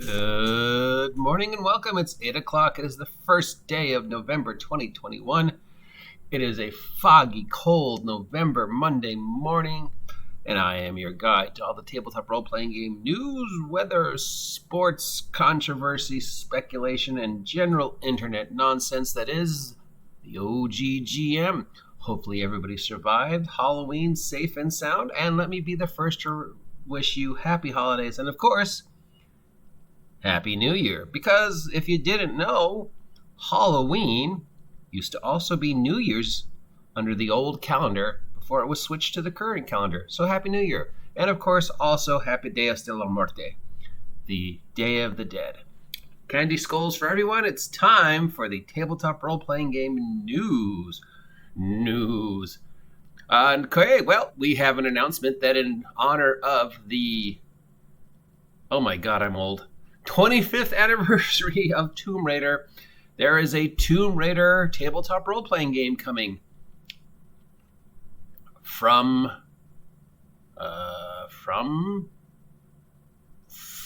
Good morning and welcome. It's 8 o'clock. It is the first day of November 2021. It is a foggy, cold November Monday morning, and I am your guide to all the tabletop role-playing game news, weather, sports, controversy, speculation, and general internet nonsense that is the OGGM. Hopefully everybody survived Halloween safe and sound, and let me be the first to wish you happy holidays, and of course, Happy New Year. Because if you didn't know, Halloween used to also be New Year's under the old calendar before it was switched to the current calendar. So Happy New Year. And of course, also Happy Dia de la Muerte, the Day of the Dead. Candy skulls for everyone. It's time for the tabletop role-playing game news. Okay, well, we have an announcement that in honor of the... Oh my god, I'm old. 25th anniversary of Tomb Raider, there is a Tomb Raider tabletop role-playing game coming from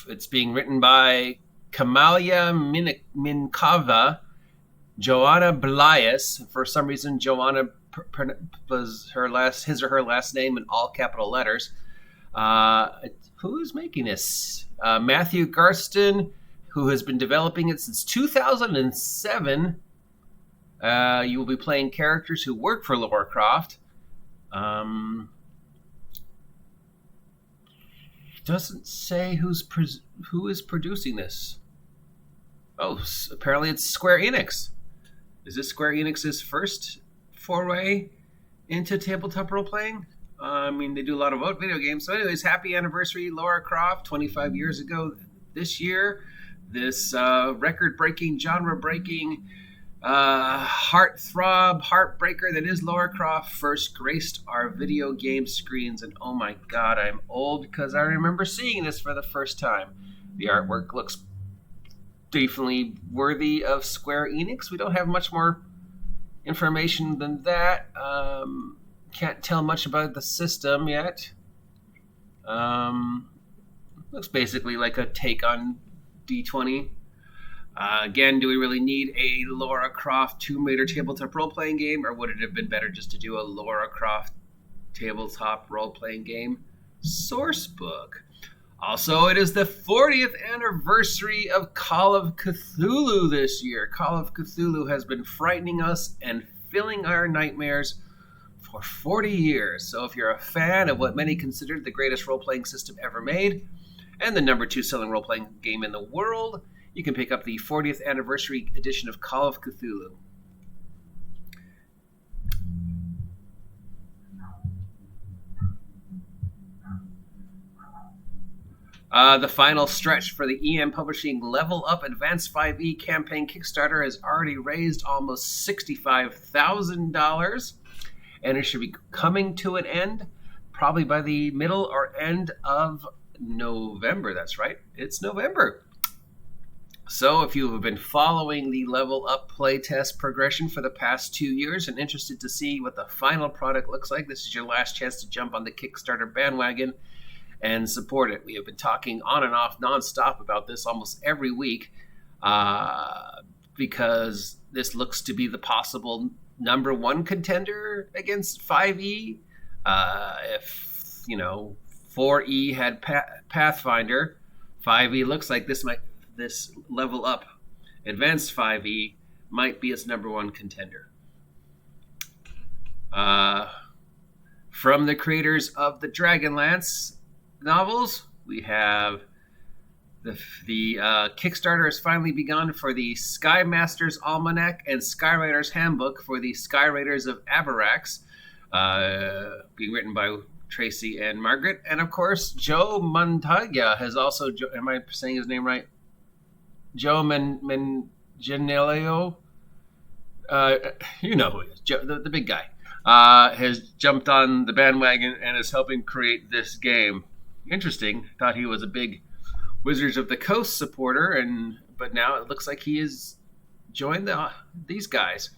it's being written by Kamalia Minkava, Joanna Blias. For some reason, Joanna was his or her last name in all capital letters. Who's making this? Matthew Garston, who has been developing it since 2007. You will be playing characters who work for Lara Croft. Doesn't say who is producing this. Oh, apparently it's Square Enix. Is this Square Enix's first foray into tabletop role-playing? They do a lot of video games. So anyways, happy anniversary, Laura Croft, 25 years ago this year. This record-breaking, genre-breaking, heartthrob, heartbreaker that is Lara Croft first graced our video game screens. And oh my god, I'm old because I remember seeing this for the first time. The artwork looks definitely worthy of Square Enix. We don't have much more information than that. Can't tell much about the system yet. Looks basically like a take on D20. Again, do we really need a Lara Croft Tomb Raider tabletop role-playing game, or would it have been better just to do a Lara Croft tabletop role-playing game source book? Also, it is the 40th anniversary of Call of Cthulhu this year. Call of Cthulhu has been frightening us and filling our nightmares for 40 years. So if you're a fan of what many consider the greatest role-playing system ever made and the number 2 selling role-playing game in the world, you can pick up the 40th anniversary edition of Call of Cthulhu. The final stretch for the EM Publishing Level Up Advanced 5e campaign Kickstarter has already raised almost $65,000. And it should be coming to an end probably by the middle or end of November. That's right. It's November. So if you have been following the Level Up playtest progression for the past 2 years and interested to see what the final product looks like, this is your last chance to jump on the Kickstarter bandwagon and support it. We have been talking on and off nonstop about this almost every week because this looks to be the possible number 1 contender against 5e. If 4e had Pathfinder, 5e looks like this Level Up Advanced 5e might be its number 1 contender. From the creators of the Dragonlance novels, we have the Kickstarter has finally begun for the Sky Masters Almanac and Skyriders Handbook for the Skyriders of Avarax, being written by Tracy and Margaret. And of course, Joe Mantegna has also, am I saying his name right? Joe Manganiello, you know who he is, Joe, the big guy, has jumped on the bandwagon and is helping create this game. Interesting. Thought he was a big Wizards of the Coast supporter, but now it looks like he has joined these guys.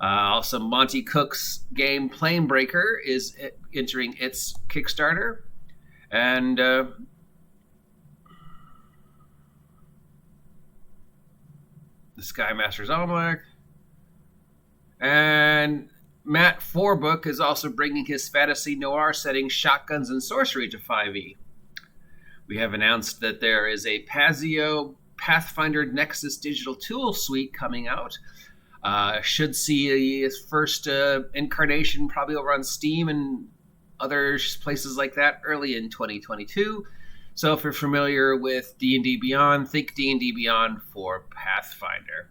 Also, Monty Cook's game Planebreaker is entering its Kickstarter. And the Sky Master's Almanac. And Matt Forbook is also bringing his fantasy noir setting Shotguns and Sorcery to 5e. We have announced that there is a Pazio Pathfinder Nexus digital tool suite coming out. Should see its first incarnation probably over on Steam and other places like that early in 2022. So if you're familiar with D&D Beyond, think D&D Beyond for Pathfinder.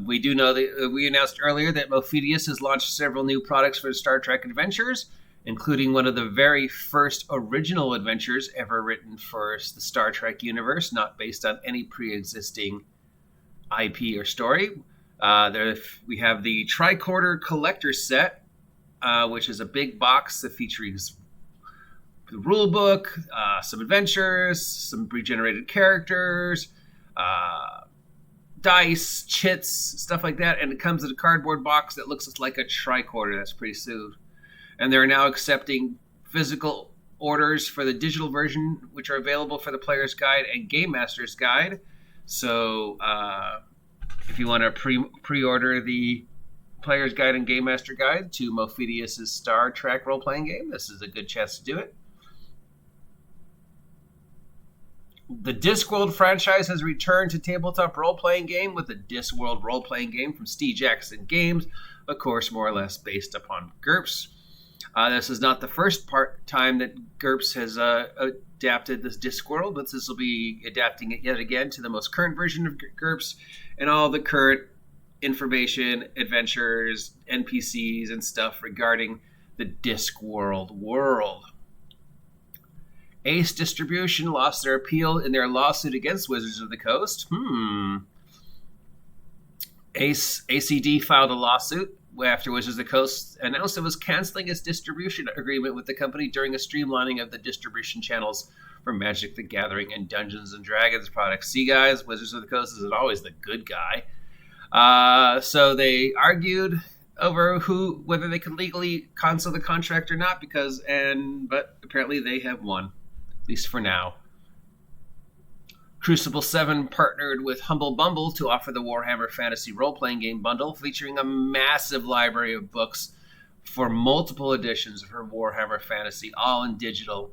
We do know that we announced earlier that Mophedius has launched several new products for Star Trek adventures, including one of the very first original adventures ever written for the Star Trek universe, not based on any pre-existing IP or story. We have the Tricorder Collector Set, which is a big box that features the rule book, some adventures, some regenerated characters, dice, chits, stuff like that, and it comes in a cardboard box that looks like a tricorder. That's pretty sweet. And they're now accepting physical orders for the digital version, which are available for the Player's Guide and Game Master's Guide. So if you want to pre-order the Player's Guide and Game Master Guide to Mophedius' Star Trek role-playing game, this is a good chance to do it. The Discworld franchise has returned to tabletop role-playing game with the Discworld role-playing game from Steve Jackson Games, of course, more or less based upon GURPS. This is not the first time that GURPS has adapted this Discworld, but this will be adapting it yet again to the most current version of GURPS and all the current information, adventures, NPCs, and stuff regarding the Discworld world. Ace Distribution lost their appeal in their lawsuit against Wizards of the Coast. ACD filed a lawsuit after Wizards of the Coast announced it was canceling its distribution agreement with the company during a streamlining of the distribution channels for Magic the Gathering and Dungeons & Dragons products. See, guys, Wizards of the Coast isn't always the good guy. So they argued over whether they could legally cancel the contract or not, but apparently they have won. At least for now. Crucible 7 partnered with Humble Bumble to offer the Warhammer Fantasy role-playing game bundle, featuring a massive library of books for multiple editions of her Warhammer Fantasy, all in digital.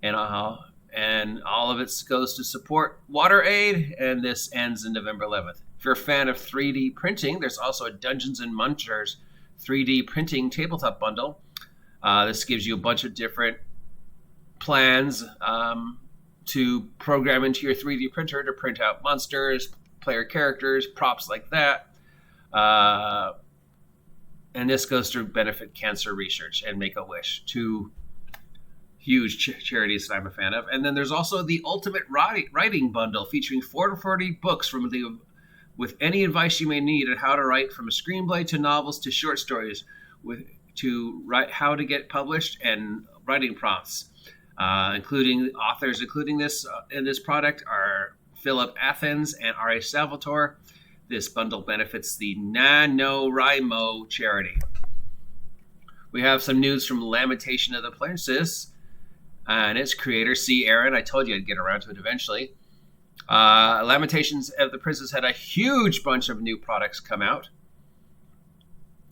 And all of it goes to support Water Aid, and this ends in November 11th. If you're a fan of 3D printing, there's also a Dungeons & Munchers 3D printing tabletop bundle. This gives you a bunch of different plans to program into your 3D printer to print out monsters, player characters, props like that. And this goes to benefit cancer research and Make-A-Wish, two huge charities that I'm a fan of. And then there's also the Ultimate Writing Bundle featuring 40 books with any advice you may need on how to write, from a screenplay to novels to short stories, how to get published and writing prompts. Including authors including this in this product are Philip Athens and R.A. Salvatore. This bundle benefits the NaNoWriMo charity. We have some news from Lamentation of the Princess and its creator, C. Aaron. I told you I'd get around to it eventually. Lamentations of the Princess had a huge bunch of new products come out.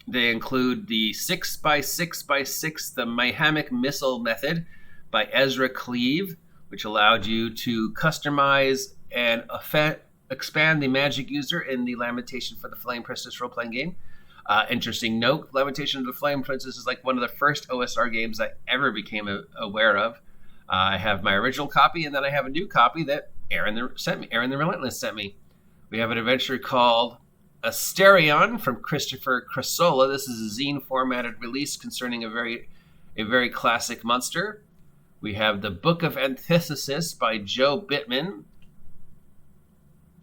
They include the 6x6x6, the Mahamic Missile Method, by Ezra Cleave, which allowed you to customize and expand the magic user in the Lamentation for the Flame Princess role-playing game. Interesting note, Lamentation of the Flame Princess is like one of the first OSR games I ever became aware of. I have my original copy, and then I have a new copy that Aaron the Relentless sent me. We have an adventure called Asterion from Christopher Crasola. This is a zine-formatted release concerning a very classic monster. We have the Book of Antithesis by Joe Bittman.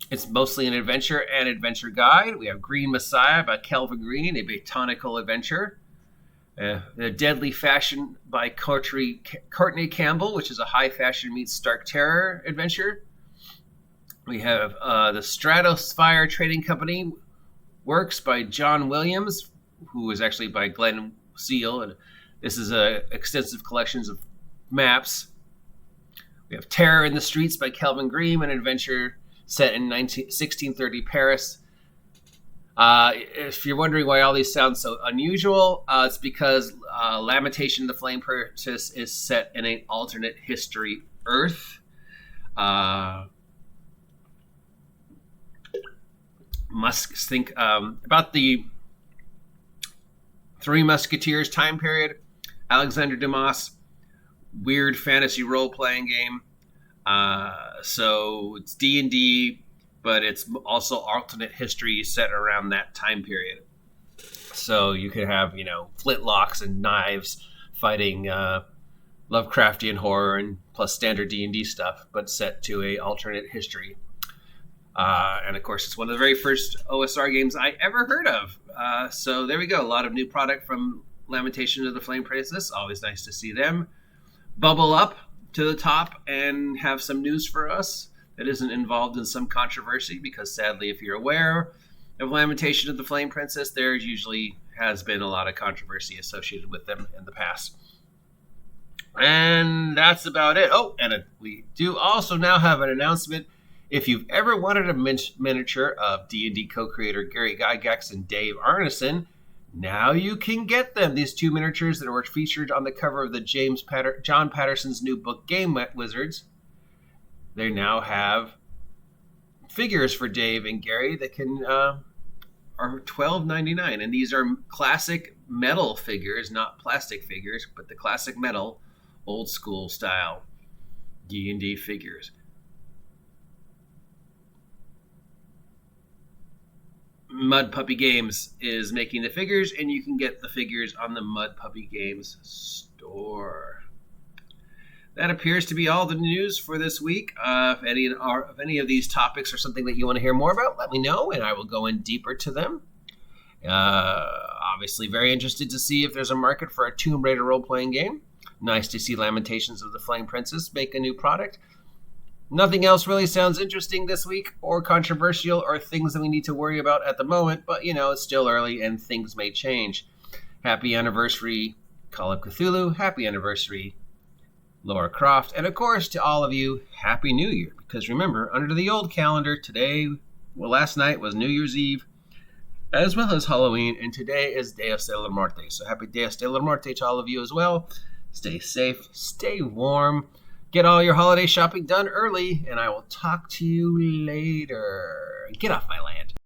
It's mostly an adventure and adventure guide. We have Green Messiah by Kelvin Green, a botanical adventure. The Deadly Fashion by Courtney Campbell, which is a high fashion meets Stark Terror adventure. We have the Stratospire Trading Company Works by John Williams, who was actually by Glenn Seal. And this is extensive collections of maps. We have Terror in the Streets by Kelvin Green, an adventure set in 1630 Paris. If you're wondering why all these sound so unusual, it's because Lamentation of the Flame Princess is set in an alternate history Earth. Must think about the Three Musketeers time period. Alexander Dumas, weird fantasy role-playing game. So it's D&D, but it's also alternate history set around that time period. So you could have, flintlocks and knives fighting Lovecraftian horror and plus standard D&D stuff, but set to a alternate history. And of course, it's one of the very first OSR games I ever heard of. So there we go. A lot of new product from Lamentation of the Flame Princess. Always nice to see them bubble up to the top and have some news for us that isn't involved in some controversy, because sadly, if you're aware of Lamentation of the Flame Princess, there usually has been a lot of controversy associated with them in the past. And that's about it. Oh, and we do also now have an announcement. If you've ever wanted a miniature of D&D co-creator Gary Gygax and Dave Arneson, now you can get them. These two miniatures that were featured on the cover of the John Patterson's new book, Game Wizards. They now have figures for Dave and Gary that can are $12.99, and these are classic metal figures, not plastic figures, but the classic metal, old school style D&D figures. Mud Puppy Games is making the figures, and you can get the figures on the Mud Puppy Games store. That appears to be all the news for this week. If any of these topics are something that you want to hear more about, let me know, and I will go in deeper to them. Obviously, very interested to see if there's a market for a Tomb Raider role-playing game. Nice to see Lamentations of the Flame Princess make a new product. Nothing else really sounds interesting this week or controversial or things that we need to worry about at the moment, but it's still early and things may change. Happy anniversary, Call of Cthulhu. Happy anniversary, Lara Croft. And of course, to all of you, Happy New Year. Because remember, under the old calendar, last night was New Year's Eve, as well as Halloween, and today is Dia de la Muerte. So happy Dia de la Muerte to all of you as well. Stay safe, stay warm. Get all your holiday shopping done early, and I will talk to you later. Get off my land.